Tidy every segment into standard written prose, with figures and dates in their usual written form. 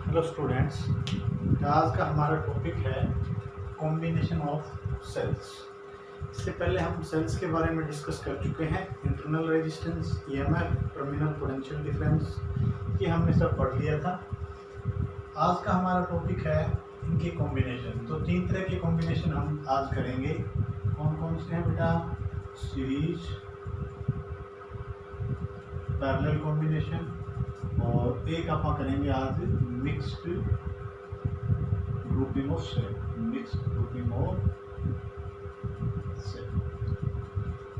Hello students, आज का हमारा टॉपिक है कॉम्बिनेशन ऑफ सेल्स। इससे पहले हम सेल्स के बारे में डिस्कस कर चुके हैं। Internal resistance, EMF, terminal potential difference, ये हमने सब पढ़ लिया था। आज का हमारा टॉपिक है इनकी कॉम्बिनेशन। तो 3 तरह के कॉम्बिनेशन हम आज करेंगे। कौन कौन से हैं बेटा? सीरीज, पैरेलल कॉम्बिनेशन, और एक आप करेंगे आज mixed grouping of cell. Mixed grouping of cell,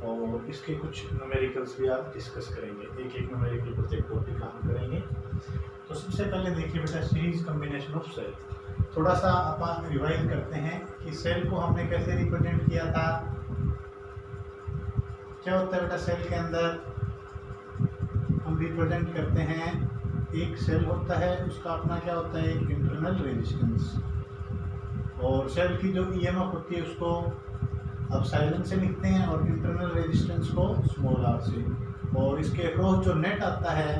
और इसके कुछ न्यूमेरिकल्स भी आप डिस्कस करेंगे। एक एक न्यूमेरिकल प्रत्येक टॉपिक का हम करेंगे। तो सबसे पहले देखिए बेटा, सीरीज कॉम्बिनेशन ऑफ सेल। थोड़ा सा अपन रिवाइज करते हैं कि सेल को हमने कैसे रिप्रेजेंट किया था। क्या होता है बेटा सेल के अंदर? हम रिप्रेजेंट करते हैं, एक सेल होता है, उसका अपना क्या होता है, एक इंटरनल रेजिस्टेंस, और सेल की जो ईएमएफ होती है उसको एप्सिलॉन से लिखते हैं, और इंटरनल रेजिस्टेंस को स्मॉल आर से, और इसके अक्रॉस जो नेट आता है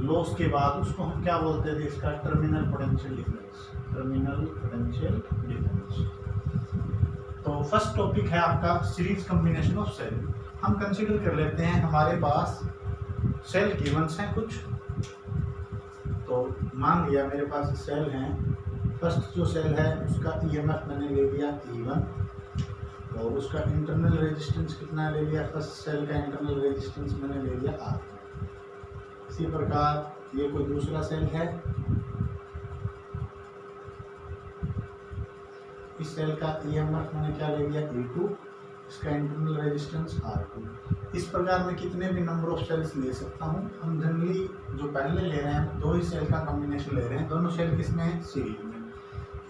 लॉस के बाद उसको हम क्या बोलते हैं, इसका terminal potential difference. Terminal potential difference. तो फर्स्ट टॉपिक है आपका सीरीज कॉम्बिनेशन ऑफ सेल। हम कंसीडर कर लेते हैं हमारे पास सेल गिवंस हैं कुछ। तो मान लिया मेरे पास सेल हैं। फर्स्ट जो सेल है उसका ईएमएफ मैंने ले लिया E1, और उसका इंटरनल रेजिस्टेंस कितना ले लिया? फर्स्ट सेल का इंटरनल रेजिस्टेंस मैंने ले लिया R। इसी प्रकार ये कोई दूसरा सेल है, इस सेल का ईएमएफ मैंने क्या ले लिया? E2, इसका इंटरनल रेजिस्टेंस R2। इस प्रकार मैं कितने भी नंबर ऑफ सेल्स ले सकता हूँ। हम जनरली जो पहले ले रहे हैं 2 ही सेल का कॉम्बिनेशन ले रहे हैं। दोनों सेल किसमें है? सीरीज में।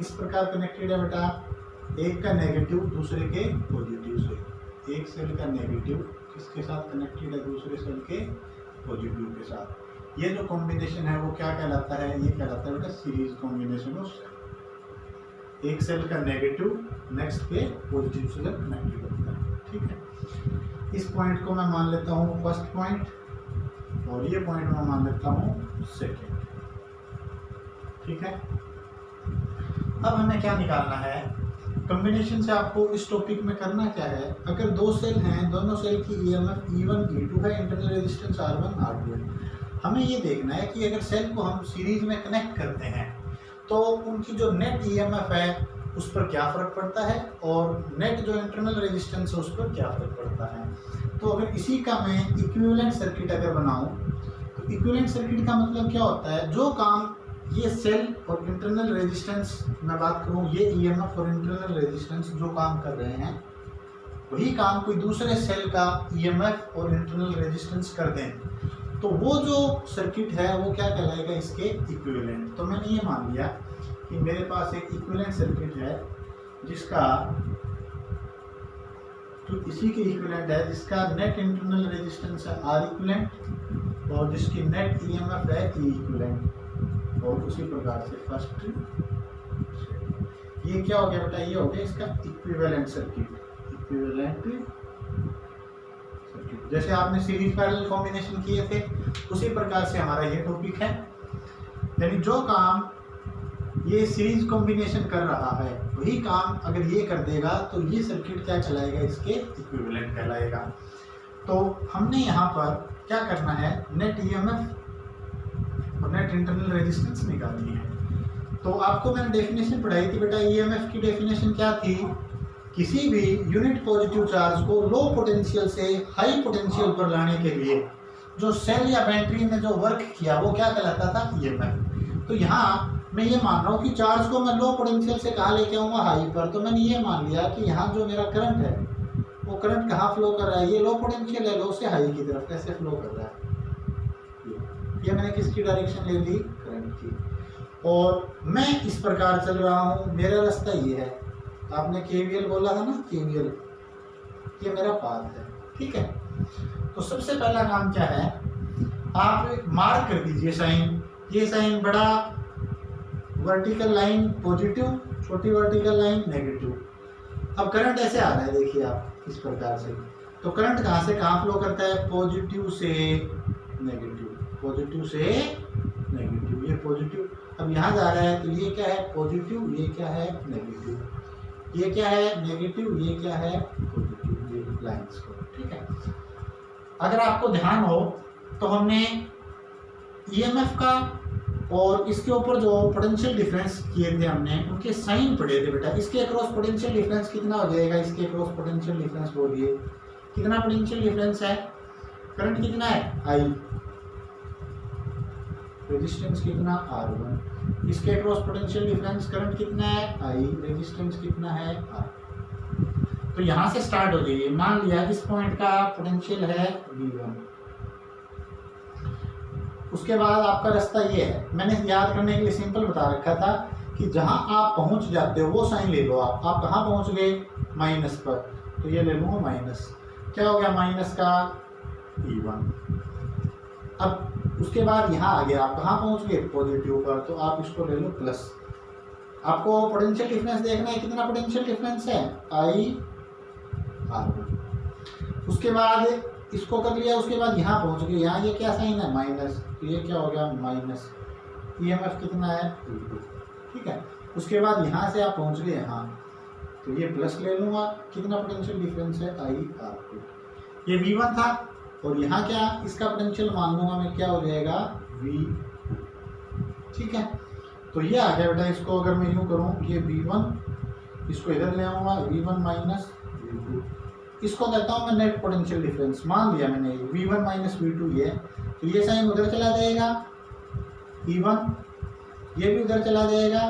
इस प्रकार कनेक्टेड है बेटा, एक का नेगेटिव दूसरे के पॉजिटिव से। एक सेल का नेगेटिव किसके साथ कनेक्टेड है? दूसरे सेल के पॉजिटिव के साथ। ये जो कॉम्बिनेशन है वो क्या कहलाता है? ये कहलाता है बेटा सीरीज कॉम्बिनेशन ऑफ सेल। एक सेल का नेगेटिव नेक्स्ट के पॉजिटिव से कनेक्टेड होता है। ठीक है, इस पॉइंट को मैं मान लेता हूँ फर्स्ट पॉइंट, और ये पॉइंट मैं मान लेता हूँ सेकेंड। ठीक है, अब हमें क्या निकालना है कॉम्बिनेशन से? आपको इस टॉपिक में करना क्या है, अगर 2 सेल हैं, दोनों सेल की ईएमएफ E1 E2 है, इंटरनल रेजिस्टेंस R1 R2 है। हमें ये देखना है कि अगर सेल को हम सीरीज में कनेक्ट करते हैं तो उनकी जो नेट ईएमएफ है उस पर क्या फ़र्क पड़ता है, और नेट जो इंटरनल रेजिस्टेंस है उस पर क्या फ़र्क पड़ता है। तो अगर इसी का मैं इक्विवेलेंट सर्किट अगर बनाऊं, तो इक्विवेलेंट सर्किट का मतलब क्या होता है? जो काम ये सेल और इंटरनल रेजिस्टेंस, मैं बात करूं ये ईएमएफ और इंटरनल रेजिस्टेंस जो काम कर रहे हैं, वही काम कोई दूसरे सेल का ईएमएफ और इंटरनल रेजिस्टेंस कर दें, तो वो जो सर्किट है वो क्या कहलाएगा? इसके इक्विवेलेंट। तो मैंने ये मान लिया कि मेरे पास एक इक्विवेलेंट सर्किट है जिसका तो इसी के इक्विवेलेंट है, जिसका नेट इंटरनल रेजिस्टेंस है R इक्विवेलेंट, और जिसकी नेट ईएमएफ है E इक्विवेलेंट, और उसी प्रकार से फर्स्ट। ये क्या हो गया बेटा? ये हो गया इसका इक्विवेलेंट सर्किट। इक्विवेलेंट सर्किट, जैसे आपने सीरीज पैरेलल कॉम्बिनेशन किए थे उसी प्रकार से हमारा ये टॉपिक है। यानी जो काम ये सीरीज कॉम्बिनेशन कर रहा है वही काम अगर ये कर देगा तो ये सर्किट क्या कहलाएगा? इसके इक्विवेलेंट कहलाएगा। तो हमने यहाँ पर क्या करना है, नेट ईएमएफ और नेट इंटरनल रेजिस्टेंस निकालनी है। तो आपको मैंने डेफिनेशन पढ़ाई थी बेटा, ईएमएफ की डेफिनेशन क्या थी? किसी भी यूनिट पॉजिटिव चार्ज को लो पोटेंशियल से हाई पोटेंशियल पर लाने के लिए जो सेल या बैटरी में जो वर्क किया वो क्या कहलाता था? ईएमएफ। तो यहाँ मैं ये मान रहा हूँ कि चार्ज को मैं लो पोटेंशियल से कहाँ लेके आऊँगा? हाई पर। तो मैंने ये मान लिया कि यहाँ जो मेरा करंट है वो करंट कहाँ फ्लो कर रहा है? ये लो पोटेंशियल है, लो से हाई की तरफ कैसे फ्लो कर रहा है? ये मैंने किसकी डायरेक्शन ले ली? करंट की। और मैं इस प्रकार चल रहा हूँ, मेरा रास्ता ये है। आपने केवीएल बोला था ना, केवीएल, ये मेरा पाथ है। ठीक है, तो सबसे पहला काम क्या है, आप मार्क कर दीजिए साइन। ये साइन बड़ा वर्टिकल लाइन पॉजिटिव, छोटी वर्टिकल लाइन नेगेटिव। अब करंट ऐसे आ रहा है, देखिए आप इस प्रकार से। तो करंट कहाँ से कहाँ फ्लो करता है? पॉजिटिव से नेगेटिव, पॉजिटिव से नेगेटिव। नेगेटिव, ये पॉजिटिव। अब यहाँ जा रहा है तो ये क्या है पॉजिटिव, ये क्या है नेगेटिव, ये क्या है नेगेटिव, ये क्या है पॉजिटिव, ये लाइंस को। ठीक है, अगर आपको ध्यान हो तो हमने ईएमएफ का और इसके ऊपर जो पोटेंशियल डिफरेंस किए थे हमने, उनके साइन पढ़े थे बेटा। इसके अक्रॉस पोटेंशियल डिफरेंस कितना हो जाएगा, इसके अक्रॉस पोटेंशियल डिफरेंस बोलिए कितना पोटेंशियल डिफरेंस है, करंट कितना है आई, रेजिस्टेंस कितना R1, इसके अक्रॉस पोटेंशियल डिफरेंस करंट कितना है आई, रेजिस्टेंस कितना है R। तो यहां से स्टार्ट हो जाइए। मान लिया इस पॉइंट का पोटेंशियल है V1, उसके बाद आपका रास्ता ये है, मैंने याद करने के लिए सिंपल बता रखा था कि जहां आप पहुंच जाते हो वो साइन ले लो। आप कहां पहुंच गए माइनस पर, तो ये ले लूंगा माइनस, क्या हो गया माइनस का E1। अब उसके बाद यहाँ आ गया, आप कहाँ पहुँच गए पॉजिटिव पर, तो आप इसको ले लो प्लस। आपको पोटेंशियल डिफरेंस देखना है, कितना पोटेंशियल डिफरेंस है आई R1। उसके बाद इसको कर लिया, उसके बाद यहाँ पहुँच गए, यहाँ ये क्या साइन है माइनस, तो ये क्या हो गया माइनस, EMF कितना है E2। ठीक है, उसके बाद यहाँ से आप पहुँच गए यहाँ, तो ये प्लस ले लूँगा, कितना पोटेंशियल डिफरेंस है आई R2। ये V1 था और यहाँ क्या इसका पोटेंशियल मान लूँगा मैं, क्या हो जाएगा V2। ठीक है, तो ये आ गया बेटा। इसको अगर मैं यूँ करूँ, ये V1 इसको इधर ले आऊँगा, V1 माइनस V2, इसको कहता हूँ मैं नेट पोटेंशियल डिफरेंस। मान लिया मैंने V1 माइनस V2 ये, तो ये साइन उधर चला जाएगा E1, ये भी उधर चला जाएगा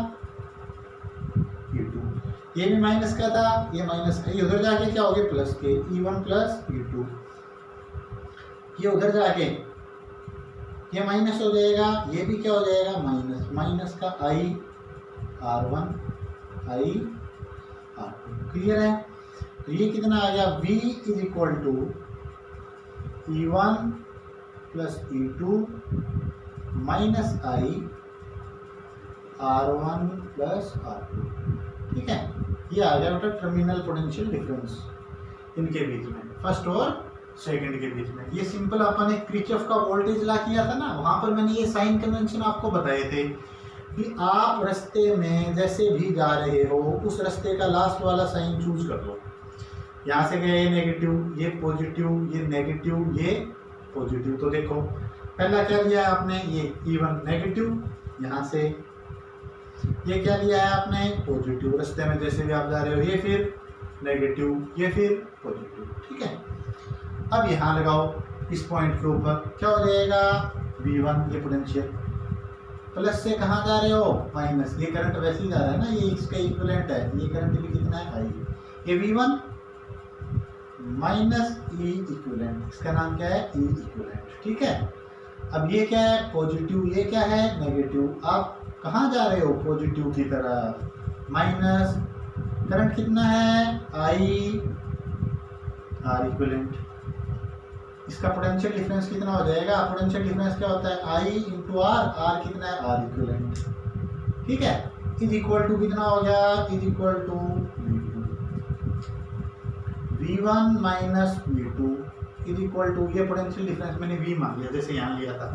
E2, ये भी माइनस का था, ये माइनस का, ये उधर जाके क्या हो गया प्लस के, E1 प्लस E2, ये उधर जाके ये माइनस हो जाएगा, ये भी क्या हो जाएगा माइनस, माइनस का आई R1 आई R2। क्लियर है, तो ये कितना आ गया V is equal to E1 plus E2 minus I R1 plus R2। ठीक है, ये आ गया बेटा टर्मिनल पोटेंशियल डिफरेंस इनके बीच में, फर्स्ट और सेकंड के बीच में। ये सिंपल अपन ने किरचॉफ का वोल्टेज लॉ किया था ना, वहां पर मैंने ये साइन कन्वेंशन आपको बताए थे कि आप रास्ते में जैसे भी जा रहे हो उस रास्ते का लास्ट वाला साइन चूज कर लो। यहाँ से गए नेगेटिव, ये पॉजिटिव, ये नेगेटिव, ये पॉजिटिव। तो देखो पहला क्या लिया है आपने, ये E1 नेगेटिव, यहाँ से ये क्या लिया है आपने पॉजिटिव, रास्ते में जैसे भी आप जा रहे हो, ये फिर नेगेटिव, ये फिर पॉजिटिव। ठीक है, अब यहाँ लगाओ इस पॉइंट के ऊपर, क्या हो जाएगा V1, ये पोटेंशियल, प्लस से कहाँ जा रहे हो माइनस, ये करंट वैसे ही जा रहा है ना, ये इसका इक्विवेलेंट है, ये करंट भी कितना है आई, ये V1 माइनस E इक्विवेलेंट, इसका नाम क्या है E इक्विवेलेंट। ठीक है, अब ये क्या है पॉजिटिव, ये क्या है नेगेटिव, आप कहाँ जा रहे हो पॉजिटिव की तरफ, माइनस करंट कितना है आई R इक्विवेलेंट, इसका पोटेंशियल डिफरेंस कितना हो जाएगा, पोटेंशियल डिफरेंस क्या होता है I इंटू आर, आर कितना है R इक्विवेलेंट। ठीक है, इज इक्वल टू कितना हो गया, is equal to V1 minus V2 is equal to, ये पोटेंशियल डिफरेंस मैंने V मान लिया, जैसे यहाँ लिया था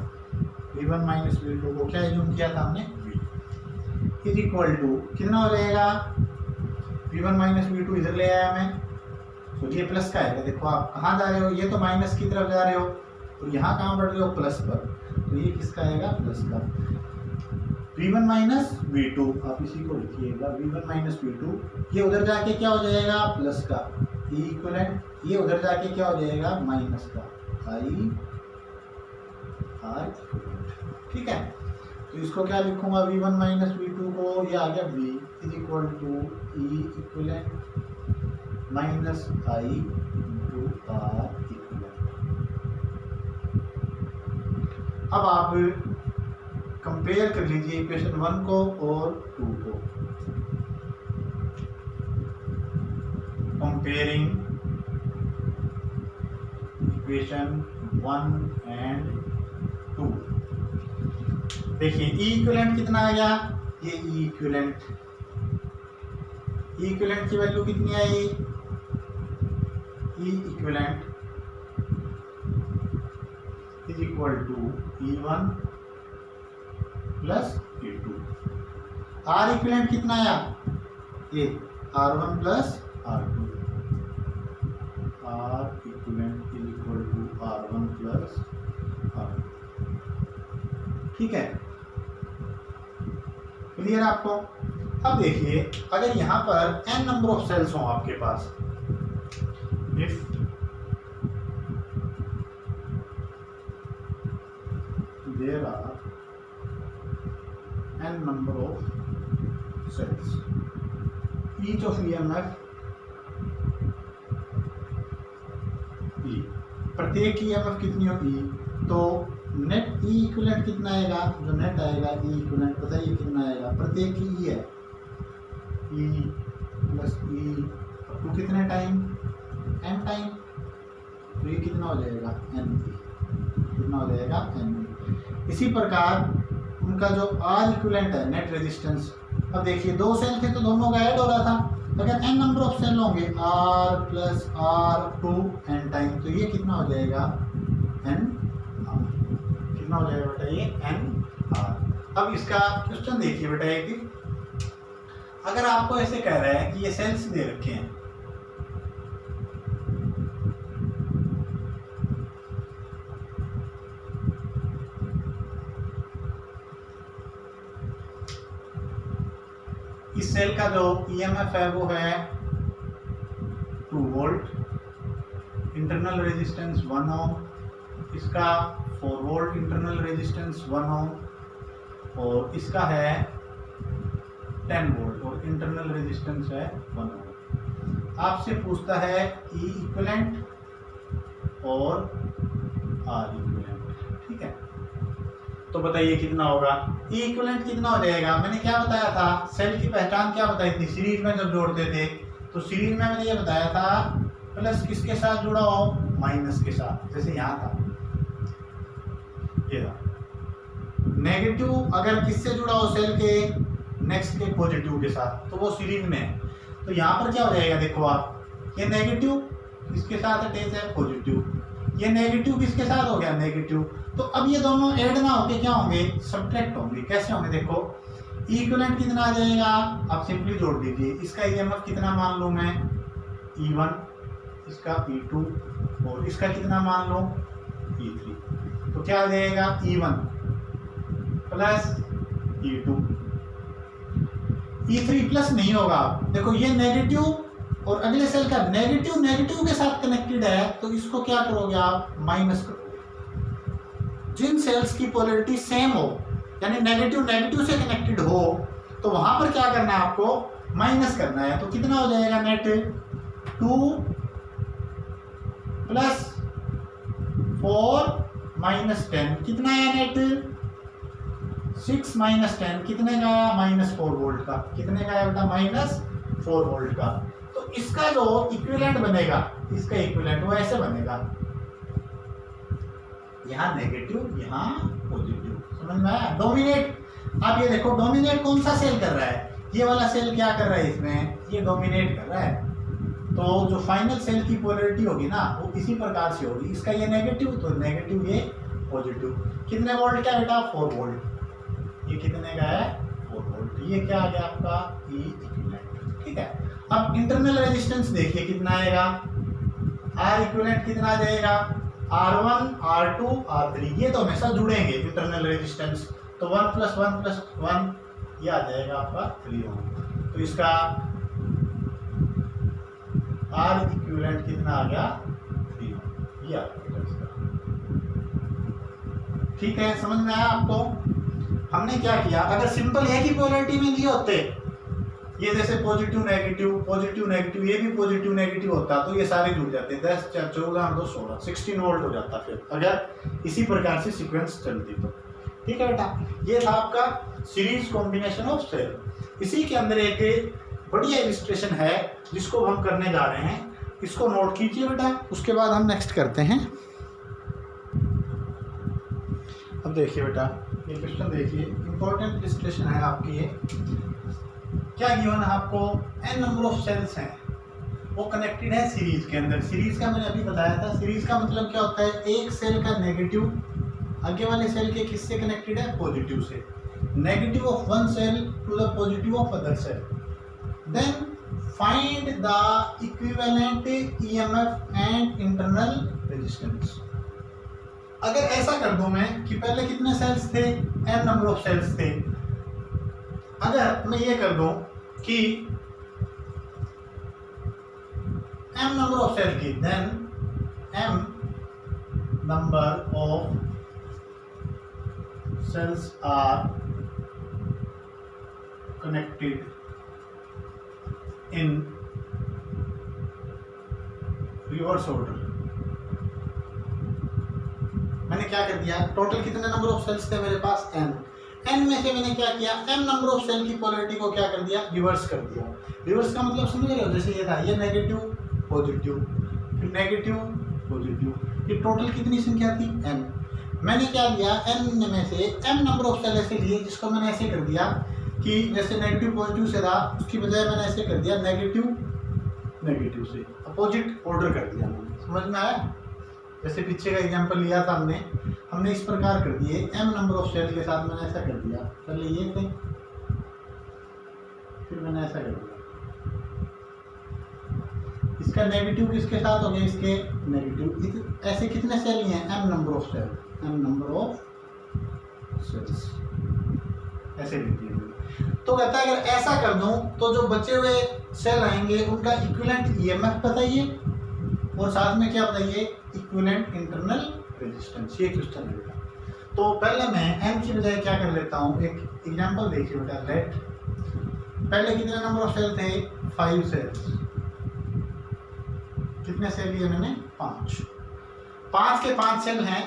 V1 माइनस V2 को क्या यूज किया था हमने V, इज इक्वल टू कितना हो जाएगा V1 माइनस V2 इधर ले आया मैं, तो ये प्लस का है। देखो आप कहाँ जा रहे हो, ये तो माइनस की तरफ जा रहे हो और यहाँ कहाँ बढ़ रहे हो प्लस पर, तो ये किसका आएगा प्लस का। V1 माइनस V2 आप इसी को लिखिएगा, V1 माइनस V2, ये उधर जाके क्या हो जाएगा प्लस का E इक्विवेलेंट, ये उधर जाके क्या हो जाएगा माइनस का I R इक्विवेलेंट। ठीक है, तो इसको क्या लिखूंगा V1 माइनस V2 को, ये आ गया V is equal to E equivalent minus I into R equivalent. अब आप कंपेयर कर लीजिए इक्वेशन 1 को और 2 को, कंपेयरिंग इक्वेशन 1 एंड 2। देखिए E इक्विवेलेंट कितना आ गया, ये E इक्विवेलेंट, E इक्विवेलेंट की वैल्यू कितनी आई, E equivalent is equal to E1 plus E2। R equivalent कितना आया, ये R1 plus R2। R equivalent is equal to R1 plus R2। ठीक है, क्लियर आपको। अब देखिए, अगर यहां पर n नंबर ऑफ सेल्स हो आपके पास, if there are n number of cells, each of EMF E, प्रत्येक की EMF कितनी होगी, तो नेट E इक्विवेलेंट कितना आएगा, जो नेट आएगा E इक्विवेलेंट बताइए कितना आएगा, प्रत्येक की E है E प्लस E टू कितने टाइम, n टाइम, तो ये कितना हो जाएगा n, कितना हो जाएगा n। इसी प्रकार उनका जो R इक्विवेलेंट है नेट रेजिस्टेंस, अब देखिए दो सेल थे तो दोनों का ऐड हो रहा था, अगर n नंबर ऑफ सेल होंगे R plus R2 n time, तो ये कितना हो जाएगा n R, कितना हो जाएगा बेटा ये n R। अब इसका क्वेश्चन देखिए बेटा, एक अगर आपको ऐसे कह रहा है कि ये सेल्स दे रखे हैं, इस सेल का जो EMF है वो है 2 वोल्ट, इंटरनल रेजिस्टेंस 1 ओम, इसका 4 वोल्ट इंटरनल रेजिस्टेंस 1 ओम, और इसका है 10 वोल्ट और इंटरनल रेजिस्टेंस है 1 ओम। आपसे पूछता है E इक्विवेलेंट और R इक्विवेलेंट, ठीक है, तो बताइए कितना होगा। E इक्विवेलेंट कितना हो जाएगा, मैंने क्या बताया था, सेल की पहचान क्या बताई थी, सीरीज में जब जोड़ते थे तो सीरीज में मैंने ये बताया था प्लस किसके साथ जुड़ा हो, माइनस के साथ, जैसे यहाँ था ये था। नेगेटिव अगर किससे जुड़ा हो, सेल के नेक्स्ट के पॉजिटिव के साथ, तो वो सीरीज में है। तो यहाँ पर क्या हो जाएगा, देखो आप, ये नेगेटिव किसके साथ अटैच है, पॉजिटिव, ये नेगेटिव किसके साथ हो गया, नेगेटिव, तो अब ये दोनों ऐड ना होके क्या होंगे, सब्ट्रैक्ट होंगे। कैसे होंगे, देखो E इक्विवेलेंट कितना आ जाएगा, आप सिंपली जोड़ दीजिए, इसका EMF कितना मान लूं मैं E1, इसका E2 और इसका कितना मान लो E3, तो क्या आ जाएगा E1 plus E2। E3 plus नहीं होगा, देखो ये नेगेटिव और अगले सेल का नेगेटिव नेगेटिव के साथ कनेक्टेड है, तो इसको क्या करोगे आप, माइनस करोगे। जिन सेल्स की पोलैरिटी सेम हो, यानी नेगेटिव नेगेटिव से कनेक्टेड हो, तो वहां पर क्या करना है, आपको माइनस करना है। तो कितना हो जाएगा नेट, 2 प्लस 4 माइनस 10, कितना है नेट, 6 माइनस 10 कितने का, -4 वोल्ट का, कितने का है बेटा, -4 वोल्ट का। तो इसका जो इक्विवेलेंट बनेगा, इसका इक्विवेलेंट वो ऐसे बनेगा, यहाँ नेगेटिव यहाँ पॉजिटिव, समझ में आया। डोमिनेट, आप ये देखो डोमिनेट कौन सा सेल कर रहा है, ये वाला सेल क्या कर रहा है, इसमें ये डोमिनेट कर रहा है। तो जो फाइनल सेल की पोलैरिटी होगी ना, वो इसी प्रकार से होगी, इसका ये नेगेटिव तो नेगेटिव, ये पॉजिटिव। कितने वोल्ट का बेटा, 4 वोल्ट, ये कितने का है, 4 वोल्ट, ये क्या आ गया आपका E इक्विवेलेंट, ठीक है। अब इंटरनल रेजिस्टेंस देखिए कितना आएगा, R इक्विवेलेंट कितना आ जाएगा, R1 R2 R3, ये तो हमेशा जुड़ेंगे इंटरनल रेजिस्टेंस, तो 1 + 1 + 1 ये आ जाएगा आपका 3 ओम। तो इसका R इक्विवेलेंट कितना आ गया, 3 ओम, ये आ गया इसका, ठीक है, समझ में आया आपको। हमने क्या किया, अगर सिंपल एक ही पोलैरिटी में दिए होते, ये जैसे पॉजिटिव नेगेटिव, ये भी पॉजिटिव नेगेटिव होता, तो ये सारे जुड़ जाते, 10 4 14 2 16 16 वोल्ट हो जाता फिर, अगर इसी प्रकार से सीक्वेंस चलती तो, ठीक है बेटा। ये था आपका सीरीज कॉम्बिनेशन ऑफ सेल। इसी के अंदर एक बढ़िया इलस्ट्रेशन है जिसको हम करने जा रहे हैं, इसको नोट कीजिए बेटा, उसके बाद हम नेक्स्ट करते हैं। अब देखिए बेटा, ये क्वेश्चन देखिए, इंपॉर्टेंट इलस्ट्रेशन है आपकी। ये क्या गिवन है आपको, n नंबर ऑफ सेल्स हैं, वो कनेक्टेड है सीरीज के अंदर। सीरीज का मैंने अभी बताया था, सीरीज का मतलब क्या होता है, एक सेल का नेगेटिव आगे वाले सेल के किससे कनेक्टेड है, पॉजिटिव से। negative of one cell to the positive of other cell. Then find the equivalent EMF and internal resistance. अगर ऐसा कर दूं मैं कि पहले कितने सेल्स थे, m नंबर ऑफ सेल्स थे, अगर मैं ये कर दूं कि m नंबर ऑफ सेल की, then m number of cells are connected in reverse order. मैंने क्या कर दिया, टोटल कितने नंबर ऑफ सेल्स थे मेरे पास, n में से मैंने क्या किया, m नंबर ऑफ सेल की पोलैरिटी को क्या कर दिया, रिवर्स कर दिया। रिवर्स का मतलब समझ रहे हो, जैसे ये था, ये नेगेटिव पॉजिटिव फिर नेगेटिव पॉजिटिव, ये टोटल कितनी संख्या थी, n। मैंने क्या दिया, n में से m नंबर ऑफ सेल ऐसे लिए जिसको मैंने ऐसे कर दिया कि जैसे नेगेटिव पॉजिटिव से था उसकी बजाय मैंने ऐसे कर दिया नेगेटिव नेगेटिव से, अपोजिट ऑर्डर कर दिया मैंने। समझ में आया? जैसे पीछे का एग्जांपल लिया था हमने इस प्रकार कर दिए, m नंबर ऑफ सेल के साथ मैंने ऐसा कर दिया, पहले ये थे फिर मैंने ऐसा कर दिया। इसका नेगेटिव किसके साथ हो गया, इसके नेगेटिव। ऐसे कितने सेल लिए हैं, m number of cell, m number of cells ऐसे लिख दिए। तो कहता है अगर ऐसा कर दूं तो जो बचे हुए सेल आएंगे उनका इक्विवेलेंट ईएमएफ बताइए और साथ में क्या बताइए, इक्विवेलेंट इंटरनल रेजिस्टेंस। ये क्वेश्चन है बेटा। तो पहले मैं m की बजाय क्या कर लेता हूँ, एक एग्जांपल देखिए बेटा। लेट पहले कितने नंबर ऑफ सेल थे, 5 सेल्स। कितने सेल लिए मैंने, 5। 5 के 5 सेल हैं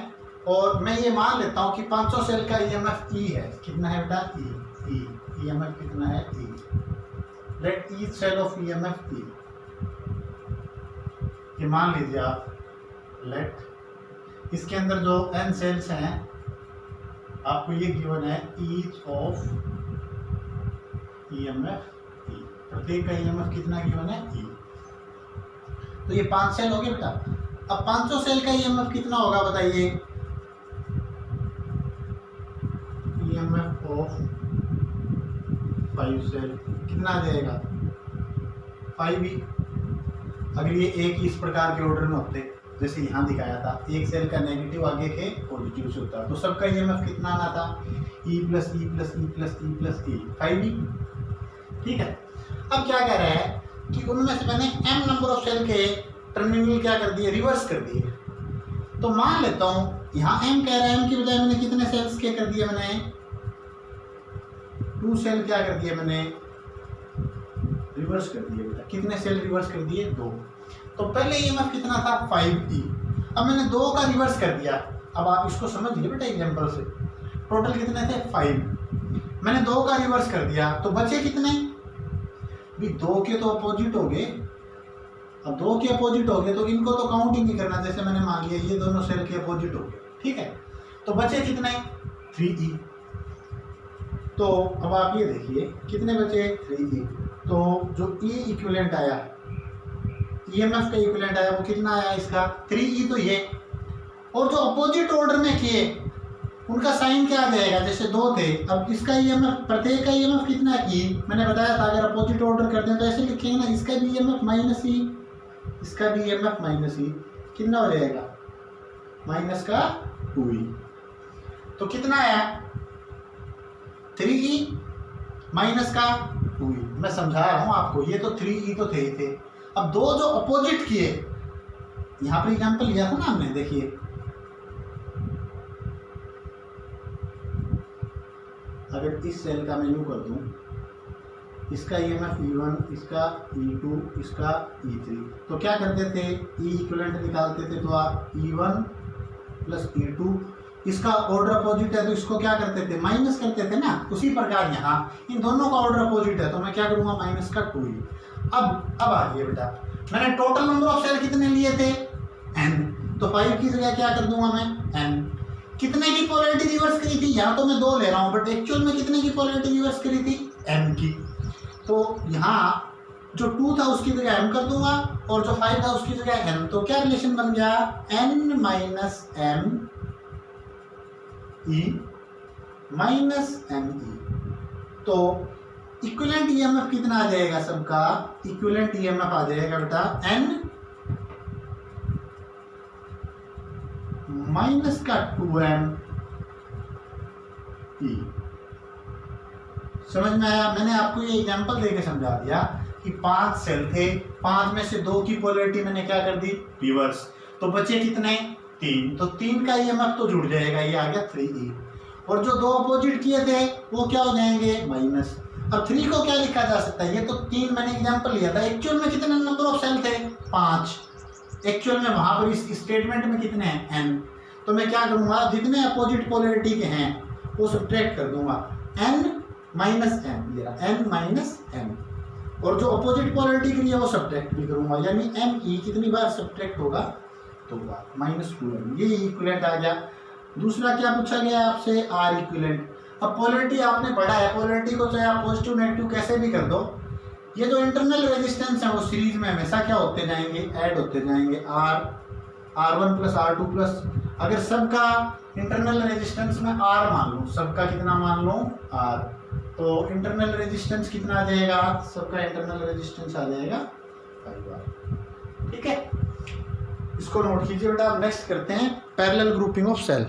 और मैं ये मान लेता हूँ कि 500 सेल का ईएमएफ ई है। कितना है बेटा, ई। ईएमएफ कितना है, E. Let each cell of EMF E, ये मान लीजिए आप। लेट इसके अंदर जो n सेल्स हैं आपको ये गिवन है, ईच ऑफ ईएमएफ ई, प्रत्येक का ईएमएफ कितना गिवन है, ई। तो ये 5 सेल हो गए बेटा। अब 500 सेल का ईएमएफ कितना होगा बताइए, ईएमएफ ऑफ 5 सेल कितना आ जाएगा, 5e। अगर ये एक ही इस प्रकार के ऑर्डर में होते जैसे यहाँ दिखाया था, एक सेल का नेगेटिव आगे के पॉजिटिव से होता तो सबका ईएमएफ कितना आना था, E plus E plus E plus E plus E, 5e। ठीक है। अब क्या कह रहा है कि उनमें से मैंने m नंबर ऑफ सेल के टर्मिनल क्या कर दिए, रिवर्स कर दिए। तो मान लेता हूँ यहाँ m कह रहा है, m की बजाय मैंने कितने सेल्स के कर दिए, मैंने 2 सेल क्या कर दिए, मैंने रिवर्स कर दिए बेटा। कितने सेल रिवर्स कर दिए, 2। तो पहले ईएमएफ कितना था, 5e। अब मैंने 2 का रिवर्स कर दिया। अब आप इसको समझिए बेटा एग्जांपल से, टोटल कितने थे, 5। मैंने 2 का रिवर्स कर दिया तो बचे कितने, भी 2 के तो अपोजिट हो गए। अब 2 के अपोजिट हो गए तो इनको तो काउंट ही नहीं करना, जैसे मैंने मान लिया ये दोनों सेल के अपोजिट हो गए। ठीक है। तो बचे कितने, 3e। तो अब आप ये देखिए कितने बचे, 3e। तो जो E इक्विवेलेंट आया, ईएमएफ का इक्विवेलेंट आया, वो कितना आया इसका, 3e। तो ये, और जो अपोजिट ऑर्डर में किए उनका साइन क्या आ जाएगा, जैसे 2 थे। अब इसका ईएमएफ, प्रत्येक का ईएमएफ कितना है, E। मैंने बताया था अगर अपोजिट ऑर्डर करते हैं तो ऐसे लिखेंगे ना, इसका भी ईएमएफ माइनस E, इसका भी ईएमएफ माइनस E। कितना हो जाएगा, माइनस का 2e। तो कितना आया, 3e माइनस का 2e। मैं समझा रहा हूँ आपको, ये तो 3e तो थे ही थे। अब 2 जो अपोजिट किए, यहाँ पर एग्जांपल लिया था ना हमने, देखिए अगर इस सेल का मैं यूँ कर दूँ, इसका ईएमएफ E1, इसका E2, इसका E3, तो क्या करते थे, E इक्विवेलेंट निकालते थे। तो आप E1 प्लस E2, इसका ऑर्डर अपोजिट है तो इसको क्या करते थे, माइनस करते थे ना। उसी प्रकार यहाँ इन दोनों का ऑर्डर अपोजिट है तो मैं क्या करूँगा, माइनस का 2e। अब आइए बेटा, मैंने टोटल नंबर ऑफ सेल कितने लिए थे, n। तो 5 की जगह क्या कर दूंगा मैं, n। कितने की पोलैरिटी रिवर्स करी थी, यहाँ तो मैं 2 ले रहा हूँ बट एक्चुअल में कितने की पोलैरिटी रिवर्स करी थी, m की। तो यहाँ जो 2 था उसकी जगह m कर दूंगा और जो 5 था उसकी जगह n। तो क्या रिलेशन बन गया, n minus m e minus M E. तो इक्विवेलेंट ईएमएफ कितना आ जाएगा सबका? इक्विवेलेंट ईएमएफ आ जाएगा बेटा एन माइनस का 2m ई। समझ में आया? मैंने आपको ये एग्जांपल देके समझा दिया कि 5 सेल थे, 5 में से 2 की पोलैरिटी मैंने क्या कर दी? रिवर्स। तो बचे कितने? 3। तो 3 का ईएमएफ तो जुड़ जाएगा, ये आ गया 3e। और जो 2 अपोजिट किए थे वो क्या हो जाएंगे? माइनस। अब 3 को क्या लिखा जा सकता है? ये तो 3 मैंने एग्जांपल लिया था। एक्चुअल में कितने नंबर ऑफ सेल थे? 5। एक्चुअल में वहां पर इस स्टेटमेंट में कितने हैं? n। तो मैं क्या करूंगा? जितने अपोजिट पोलैरिटी के हैं वो सब्ट्रैक्ट कर दूंगा, n माइनस m, ये n माइनस m। और जो अपोजिट पोलैरिटी के लिए वो सब्ट्रैक्ट भी करूंगा, यानी m e कितनी बार सब्ट्रैक्ट होगा? 2 बार, माइनस 2m। ये इक्विवेलेंट आ गया। दूसरा क्या पूछा गया आपसे? R equivalent. अब पोलैरिटी आपने पढ़ा है, पोलैरिटी को चाहे आप पॉजिटिव नेगेटिव कैसे भी कर दो, ये जो इंटरनल रेजिस्टेंस है वो सीरीज में हमेशा क्या होते जाएंगे? ऐड होते जाएंगे। R1 प्लस R2 प्लस, अगर सबका इंटरनल रेजिस्टेंस में R मान लूँ, सबका कितना मान लूँ? R, तो इंटरनल रेजिस्टेंस कितना आ जाएगा? सबका इंटरनल रेजिस्टेंस आ जाएगा 5R। ठीक है, इसको नोट कीजिए बेटा। अब नेक्स्ट करते हैं पैरेलल ग्रुपिंग ऑफ सेल।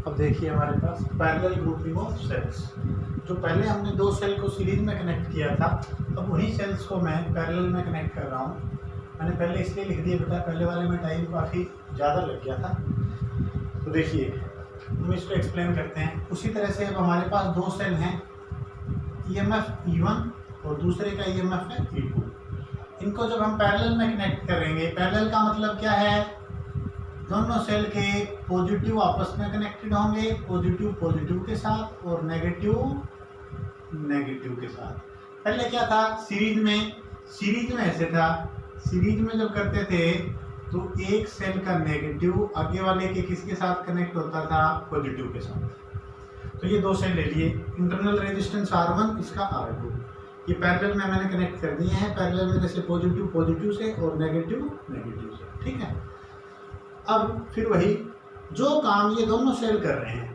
अब देखिए हमारे पास पैरेलल ग्रुपिंग ऑफ सेल्स। जो पहले हमने 2 सेल को सीरीज में कनेक्ट किया था, अब वही सेल्स को मैं पैरेलल में कनेक्ट कर रहा हूँ। मैंने पहले इसलिए लिख दिया बेटा, पहले वाले में टाइम काफ़ी ज़्यादा लग गया था। तो देखिए हम इसको एक्सप्लेन करते हैं। उसी तरह से अब हमारे पास 2 सेल हैं, EMF E1 और दूसरे का EMF है E2। इनको जब हम पैरेलल में कनेक्ट करेंगे, पैरेलल का मतलब क्या है? दोनों सेल के पॉजिटिव आपस में कनेक्टेड होंगे, पॉजिटिव पॉजिटिव के साथ और नेगेटिव नेगेटिव के साथ। पहले क्या था? सीरीज में ऐसे था, सीरीज में जब करते थे तो एक सेल का नेगेटिव आगे वाले के किसके साथ कनेक्ट होता था? पॉजिटिव के साथ। तो ये 2 सेल ले लिए, इंटरनल रेजिस्टेंस R1, इसका R2। ये पैरेलल में मैंने कनेक्ट कर दिए हैं, पैरेलल में जैसे पॉजिटिव पॉजिटिव से और नेगेटिव नेगेटिव से। ठीक है, अब फिर वही जो काम ये दोनों सेल कर रहे हैं,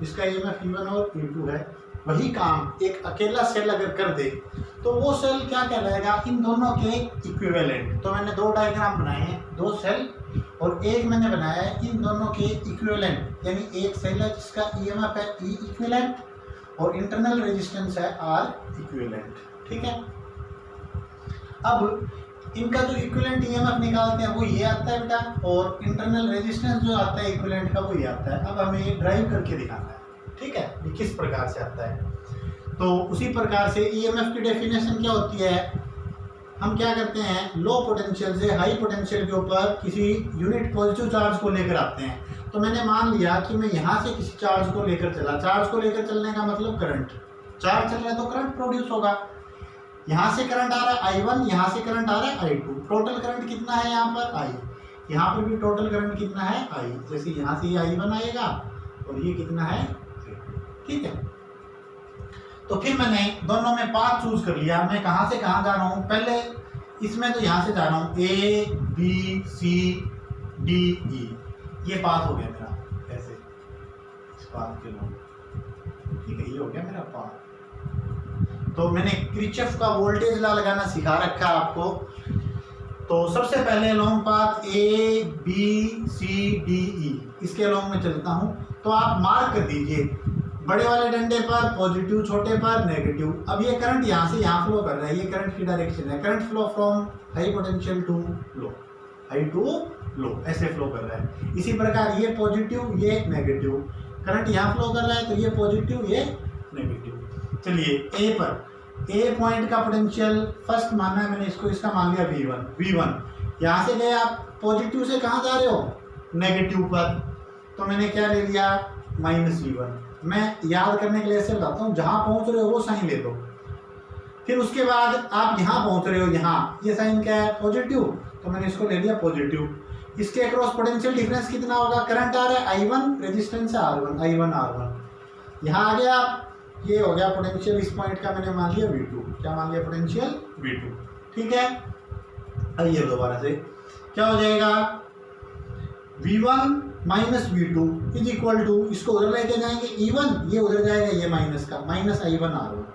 जिसका EMF E1 और E2 है, वही काम एक अकेला सेल अगर कर दे तो वो सेल क्या कहलाएगा? इन दोनों के इक्विवेलेंट। तो मैंने 2 डायग्राम बनाए हैं, 2 सेल, और एक मैंने बनाया है इन दोनों के इक्विवेलेंट। यानी एक सेल है जिसका EMF है E इक्विवेलेंट और इंटरनल रेजिस्टेंस है R इक्विवेलेंट। ठीक है, अब इनका जो इक्विवेलेंट EMF निकालते हैं वो ये आता है बेटा, और इंटरनल रेजिस्टेंस जो आता है इक्विवेलेंट का वो ये आता है। अब हमें ये ड्राइव करके दिखाना है। ठीक है, ये किस प्रकार से आता है? तो उसी प्रकार से EMF की डेफिनेशन क्या होती है? हम क्या करते हैं? लो पोटेंशियल से हाई पोटेंशियल के ऊपर किसी यूनिट पॉजिटिव चार्ज को लेकर आते हैं। तो मैंने मान लिया कि मैं यहाँ से किसी चार्ज को लेकर चला। चार्ज को लेकर चलने का मतलब करंट, चार्ज चल रहा है तो करंट प्रोड्यूस होगा। यहाँ से करंट आ रहा है I1, यहाँ से करंट आ रहा है I2। टोटल करंट कितना है यहाँ पर? I। यहाँ पर भी टोटल करंट कितना है? I। जैसे यहाँ से ये I1 आएगा और ये कितना है? ठीक है, तो फिर मैंने दोनों में पाथ चूज कर लिया। मैं कहाँ से कहाँ जा रहा हूँ? पहले इसमें तो यहाँ से जा रहा हूँ A B C D E, ये पाथ हो गया मेरा ऐसे, इस पाथ के लोग। ठीक है, ये हो गया मेरा पाथ। तो मैंने किरचॉफ का वोल्टेज लॉ लगाना सिखा रखा है आपको। तो सबसे पहले long path A B C D E, इसके लॉन्ग में चलता हूँ। तो आप मार्क कर दीजिए, बड़े वाले डंडे पर पॉजिटिव, छोटे पर नेगेटिव। अब ये करंट यहाँ से यहाँ फ्लो कर रहा है, ये करंट की डायरेक्शन है। Current flow from high potential to low, high to low, ऐसे फ्लो कर रहा है। इसी प्रकार ये पॉजिटिव, ये नेगेटिव, करंट यहाँ फ्लो कर रहा है तो ये पॉजिटिव, ये नेगेटिव। चलिए ए पर, ए पॉइंट का पोटेंशियल फर्स्ट मानना है मैंने इसको, इसका मान लिया V1। यहाँ से गए आप पॉजिटिव से कहाँ जा रहे हो? नेगेटिव पर, तो मैंने क्या ले लिया? -V1। मैं याद करने के लिए ऐसे बताता हूँ, जहाँ पहुँच रहे हो वो साइन ले दो। फिर उसके बाद आप यहाँ पहुँच रहे हो, यहाँ ये साइन क्या है? पॉजिटिव, तो मैंने इसको ले लिया पॉजिटिव। इसके अक्रॉस पोटेंशियल डिफरेंस कितना होगा? करंट आ रहा है I1, रेजिस्टेंस है R1, I1 R1। यहाँ आ गया आप, ये हो गया पोटेंशियल, इस पॉइंट का मैंने मान लिया V2। क्या मान लिया? Potential V2। ठीक है, आइए दोबारा से क्या हो जाएगा? V1 minus V2 is equal to, इसको उधर लेके जाएंगे E1, ये उधर जाएगा ये माइनस का, माइनस I1 R1।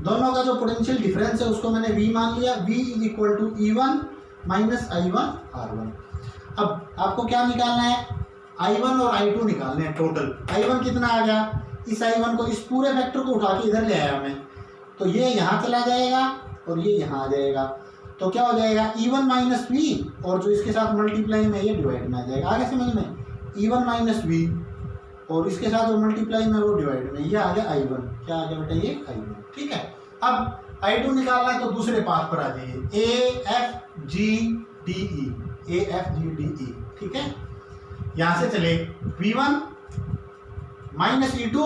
दोनों का जो पोटेंशियल डिफरेंस है उसको मैंने V मान लिया, V is equal to E1 minus I1 R1। अब आपको क्या निकालना है, I1 और I2 निकालने हैं टोटल। I1 कितना आ गया, इस I1 को, इस पूरे वेक्टर को उठा के इधर ले आया मैं, तो ये यहाँ चला जाएगा और ये यहाँ आ जाएगा, तो क्या हो जाएगा E1 माइनस V, और जो इसके साथ मल्टीप्लाई में ये डिवाइड में आ जाएगा। आगे समझ में, E1 माइनस V और इसके साथ जो मल्टीप्लाई में वो डिवाइड में, ये आ गया I1, क्या आ गया बेटा ये I1। ठीक है, अब I2 निकालना है तो दूसरे पाथ पर आ जाइए, AFGDE, AFGDE। ठीक है, यहाँ से चले V1 minus E2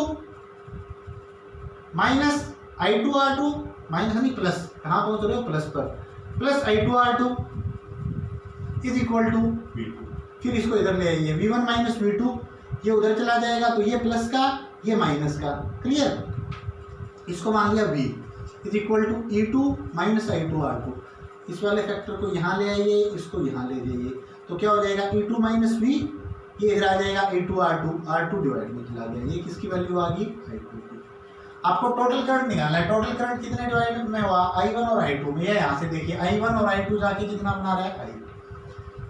minus I2 R2, minus नहीं प्लस, कहाँ पहुँच रहे हो, प्लस पर, plus I2 R2 is equal to V2। फिर इसको इधर ले आइए, V1 माइनस V2, ये उधर चला जाएगा तो ये प्लस का ये माइनस का, क्लियर। इसको मान लिया V is equal to E2 minus I2 R2। इस वाले फैक्टर को यहाँ ले आइए, इसको यहाँ ले जाइए, तो क्या हो जाएगा E2 माइनस V, ये इधर आ जाएगा I2 R2, R2 डिवाइड में चला गया, ये किसकी वैल्यू आ गई, I2 की। आपको टोटल करंट निकालना है, टोटल करंट कितने डिवाइड में हुआ, I1 और I2 में। ये यहाँ से देखिए I1 और I2 जाके कितना बना रहा है, I,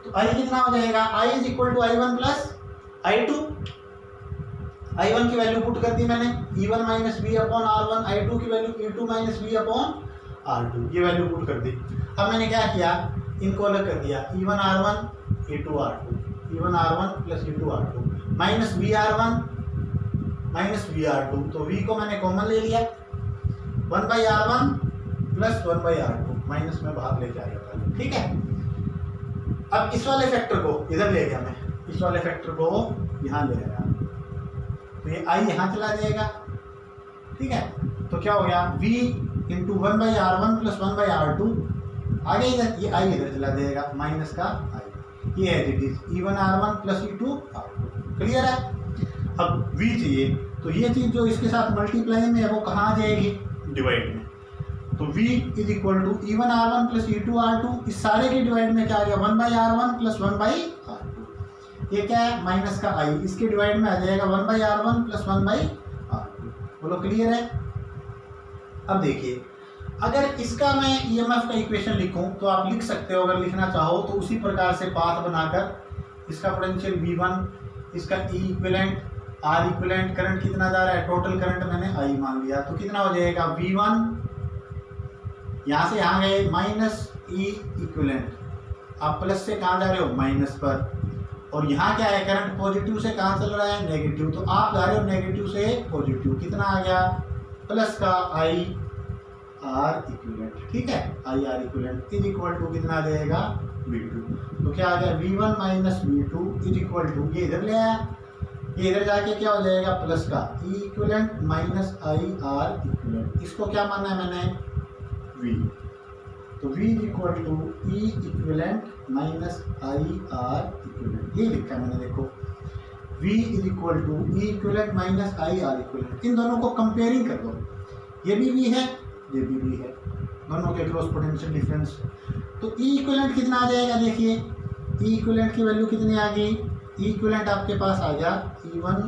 तो I कितना हो जाएगा, I is equal to I1 plus I2। I1 की वैल्यू पुट कर दी मैंने, E1 minus V upon R1, I2 की value E2 minus V upon R2, ये वैल्यू पुट कर दी। अब मैंने क्या किया, इनको अलग कर दिया, E1 R1 E2 R2, E1 R1 plus E2 R2 minus V R1 minus V R2, तो V को मैंने कॉमन ले लिया, 1 by R1 plus 1 by R2, minus में बाहर लेके आया था। ठीक है, अब इस वाले फैक्टर को इधर ले गया मैं, इस वाले फैक्टर को यहाँ ले आया, तो ये I यहाँ चला जाएगा। ठीक है, तो क्या हो गया, V into 1 by R1 plus 1 by R2, आगे इधर ये I इधर चला जाएगा, माइनस का I, ये है it is E1 R1 plus E2 R2। Clear है, अब V चाहिए, तो ये चीज़ जो इसके साथ मल्टीप्लाई में है वो कहाँ आ जाएगी, डिवाइड में, तो V is equal to E1 R1 plus E2 R2, इस सारे के डिवाइड में क्या आ गया, 1 by R1 plus 1 by R2, ये क्या है माइनस का I, इसके डिवाइड में आ जाएगा 1 by R1 plus 1 by R2। बोलो क्लियर है। अब देखिए, अगर इसका मैं EMF का इक्वेशन लिखूं तो आप लिख सकते हो, अगर लिखना चाहो तो उसी प्रकार से पाथ बनाकर, इसका पोटेंशियल V1, इसका E equivalent, R equivalent, current कितना जा रहा है, टोटल करंट मैंने I मान लिया, तो कितना हो जाएगा V1, यहाँ से यहाँ गए माइनस E इक्विवेलेंट, आप प्लस से कहाँ जा रहे हो, माइनस पर, और यहाँ क्या है, करंट पॉजिटिव से कहाँ चल रहा है, नेगेटिव, तो आप जा रहे हो नेगेटिव से पॉजिटिव, कितना आ गया, प्लस का I R इक्विवेलेंट। ठीक है, I R equivalent is equal to कितना आ जाएगा, V2, तो क्या आ गया, V1 minus V2 is equal to, ये इधर ले आया, ये इधर जाके क्या हो जाएगा, प्लस का E equivalent minus I R equivalent, इसको क्या मानना है मैंने, V, तो V is equal to E equivalent minus I R equivalent, ये लिखा मैंने, देखो V is equal to E equivalent minus I R equivalent. इन दोनों को कंपेयरिंग कर दो, ये भी V है, ये भी V है, दोनों के क्रॉस पोटेंशियल डिफरेंस, तो E इक्विवेलेंट कितना आ जाएगा, देखिए E इक्विवेलेंट की वैल्यू कितनी आ गई, E इक्विवेलेंट आपके पास आ गया E1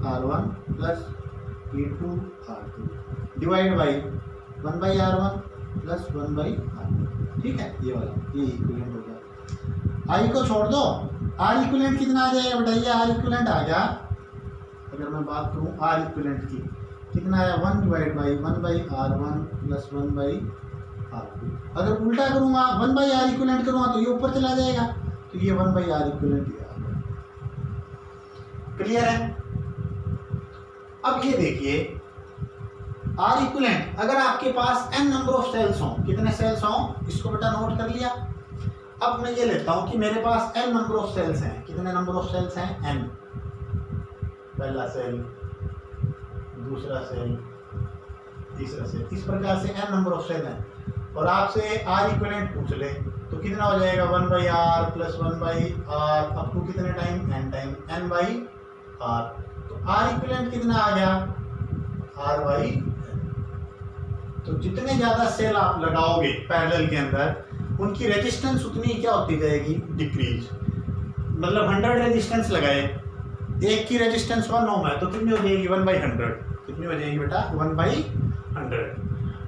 R1 plus E2 R2 divide by 1 by R1 plus 1 by R2। ठीक है, ये वाला ये इक्विवेलेंट हो गया। I को छोड़ दो, R इक्विवेलेंट कितना आ जाएगा बताइए, R इक्विवेलेंट आ गया, अगर मैं बात करूँ R इक्विवेलेंट की, कितना आया, 1 divide by 1 by R1 plus 1 by R2। अगर उल्टा करूँगा, 1 बाई R इक्विवेलेंट करूँगा तो ये ऊपर चला जाएगा, तो ये 1 बाई R इक्विवेलेंट ये आ गया। क्लियर है। अब ये देखिए R इक्विवेलेंट, अगर आपके पास n नंबर ऑफ सेल्स हों, कितने सेल्स हों, इसको बेटा नोट कर लिया। अब मैं ये लेता हूँ कि मेरे पास n नंबर ऑफ सेल्स हैं, कितने नंबर ऑफ सेल्स हैं, n, पहला सेल, दूसरा सेल, तीसरा सेल, इस प्रकार से n नंबर ऑफ सेल हैं, और आपसे R इक्विवेलेंट पूछ ले तो कितना हो जाएगा, 1 by R plus 1 by R up to कितने time, n time, n by R, तो R इक्विवेलेंट कितना आ गया, R बाई n। तो जितने ज़्यादा सेल आप लगाओगे पैरेलल के अंदर, उनकी रेजिस्टेंस उतनी क्या होती जाएगी, डिक्रीज। मतलब 100 रेजिस्टेंस लगाए, एक की रेजिस्टेंस 1 ओम है तो कितनी हो जाएगी 1/100, कितनी हो जाएगी बेटा 1/100।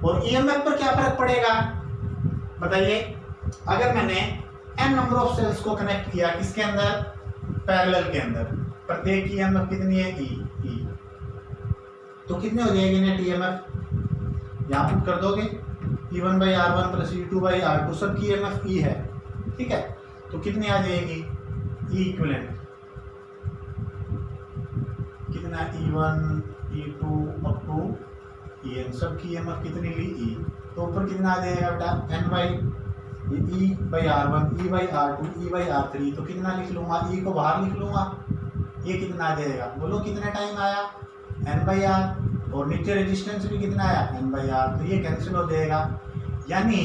और ईएमएफ पर क्या फर्क पड़ेगा बताइए, अगर मैंने n नंबर ऑफ सेल्स को कनेक्ट किया किसके अंदर, पैरेलल के अंदर, प्रत्येक की ईएमएफ कितनी है E, तो कितनी हो जाएगी नेट ईएमएफ, यहाँ पुट कर दोगे E1/R1 प्लस E2/R2, सबकी ईएमएफ E है, ठीक है, तो कितनी आ जाएगी E इक्विवेलेंट, कितना E1 E2 up to EN, सबकी ईएमएफ कितनी ली E, तो ऊपर कितना आ जाएगा बेटा E/R1 E/R2 E/R3, तो कितना लिख लूंगा, E को बाहर लिख लूंगा, ये कितना आ जाएगा, बोलो कितने टाइम आया N/R, और नीचे रेजिस्टेंस भी कितना आया N/R, तो ये कैंसिल हो जाएगा। यानी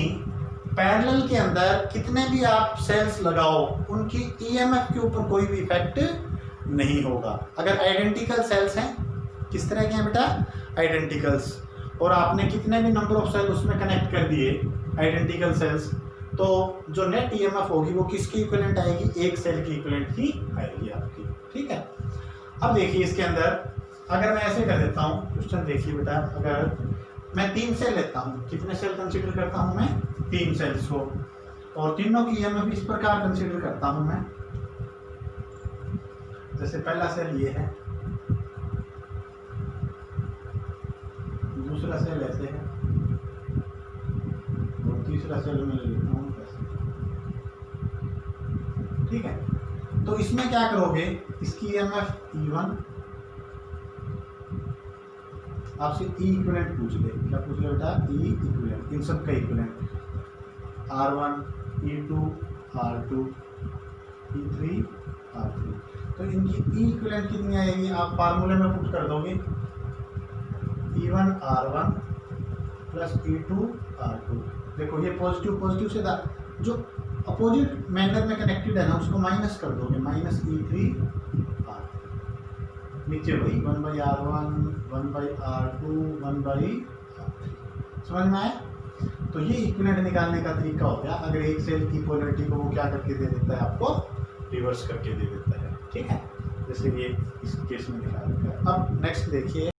पैरेलल के अंदर कितने भी आप सेल्स लगाओ उनकी ईएमएफ के ऊपर कोई भी इफेक्ट नहीं होगा। अगर आइडेंटिकल सेल्स हैं, किस तरह के हैं बेटा आइडेंटिकल्स, और आपने कितने भी नंबर ऑफ सेल उसमें कनेक्ट कर दिए आइडेंटिकल सेल्स, तो जो नेट ईएमएफ होगी वो किसकी इक्विवेलेंट आएगी, एक सेल की इक्विवेलेंट ही आएगी आपकी, ठीक है। अब देखिए इसके अंदर अगर मैं ऐसे कर देता हूँ क्वेश्चन, देखिए बेटा अगर मैं 3 सेल लेता हूँ, कितने सेल कंसीडर करता हूँ मैं 3 सेल्स को, और तीनों की ईएमएफ इस प्रकार कंसीडर करता हूँ मैं, जैसे पहला सेल ये है, दूसरा सेल ऐसे है, और तीसरा सेल मैं ले लेता हूँ ऐसे, ठीक है। तो इसमें क्या करोगे, इसकी ईएमएफ E1, आपसे E इक्विवेलेंट पूछ ले, क्या पूछ ले बेटा E इक्विवेलेंट, इन सब का equivalent R1 E2 R2 E3 R3, तो इनकी E इक्विवेलेंट कितनी आएगी, आप फार्मूले में पुट कर दोगे E1 R1 plus E2 R2। देखो ये पॉजिटिव पॉजिटिव से था, जो अपोजिट मैनर में कनेक्टेड है ना उसको माइनस कर दोगे, माइनस E3 R, नीचे वही 1/R1 1/R2 1/R3, समझ में आए। तो ये इक्विवेलेंट निकालने का तरीका हो गया, अगर एक सेल की पोलैरिटी को वो क्या करके दे देता है, आपको रिवर्स करके दे देता है, ठीक है, जैसे ये इस केस में दिखा रखा है। अब नेक्स्ट देखिए